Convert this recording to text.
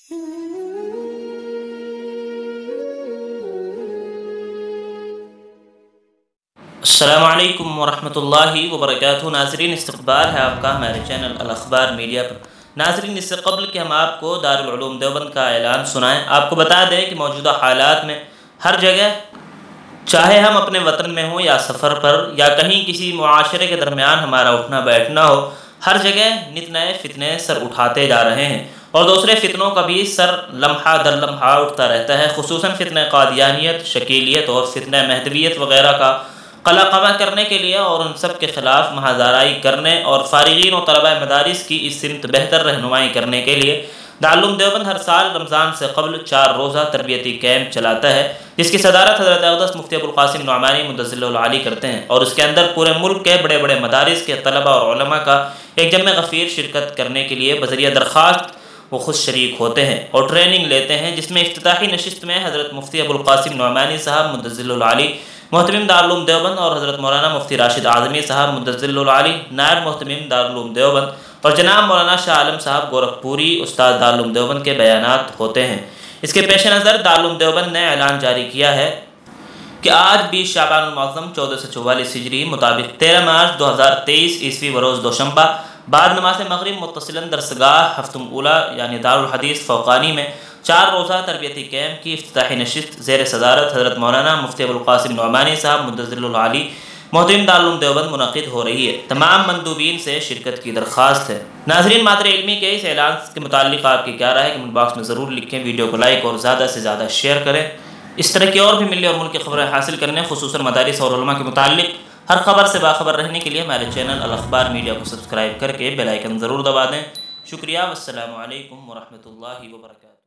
السلام علیکم ورحمۃ اللہ وبرکاتہ۔ ناظرین، استقبال ہے آپ کا ہمارے چینل الاخبار میڈیا پر۔ ناظرین، اس سے قبل کہ ہم آپ کو دارالعلوم دیوبند کا اعلان سنائیں، آپ کو بتا دیں کہ موجودہ حالات میں ہر جگہ، چاہے ہم اپنے وطن میں ہوں یا سفر پر یا کہیں کسی معاشرے کے درمیان ہمارا اٹھنا بیٹھنا ہو، ہر جگہ نت نئے فتنے سر اٹھاتے جا رہے ہیں اور دوسرے فتنوں کا بھی سر لمحہ در لمحہ اٹھتا رہتا ہے، خصوصاً فتنہ قادیانیت، شکیلیت اور فتنہ مہدویت وغیرہ کا قلقمہ کرنے کے لیے اور ان سب کے خلاف مہادارائی کرنے اور فارغین و طلباء مدارس کی اس سمت بہتر رہنمائی کرنے کے لیے دارالعلوم دیوبند ہر سال رمضان سے قبل 4 روزہ تربیتی کیمپ چلاتا ہے، جس کی صدارت حضرت اقدس مفتی ابوالقاسم نعمانی مدظل العالی کرتے ہیں، اور اس کے اندر پورے ملک کے بڑے بڑے مدارس کے طلباء اور علماء کا ایک جمع غفیر شرکت کرنے کے لیے بذریعہ درخواست وہ خود شریک ہوتے ہیں اور ٹریننگ لیتے ہیں، جس میں افتتاحی نشست میں حضرت مفتی ابوالقاسم نعمانی صاحب مدظل العالی محتمم دارالعلوم دیوبند اور حضرت مولانا مفتی راشد اعظمی صاحب مدظل العالی نائب محتمم دارالعلوم دیوبند اور جناب مولانا شاہ عالم صاحب گورکھپوری استاد دارالعلوم دیوبند کے بیانات ہوتے ہیں۔ اس کے پیش نظر دارالعلوم دیوبند نے اعلان جاری کیا ہے کہ آج 20 شعبان المعظم 1444 ہجری مطابق 13 مارچ 2023 عیسوی بروز دوشنبہ بعد نماز مغرب متصلاً درسگاہ ہفتم اولا یعنی دارالحدیث فوقانی میں 4 روزہ تربیتی کیمپ کی افتتاحی نشست زیر صدارت حضرت مولانا مفتی ابوالقاسم نعمانی صاحب مدظل العالی محتمم دارالعلوم دیوبند منعقد ہو رہی ہے۔ تمام مندوبین سے شرکت کی درخواست ہے۔ ناظرین، مادر علمی کے اس اعلان کے متعلق آپ کی کیا رائے ہے؟ کمنٹ باکس میں ضرور لکھیں، ویڈیو کو لائک اور زیادہ سے زیادہ شیئر کریں۔ اس طرح کی اور بھی ملی اور ملک کی خبریں حاصل کرنے، خصوصاً مدارس اور علماء کے متعلق ہر خبر سے باخبر رہنے کے لیے ہمارے چینل الاخبار میڈیا کو سبسکرائب کر کے بیل آئیکن ضرور دبا دیں۔ شکریہ، والسلام علیکم ورحمۃ اللہ وبرکاتہ۔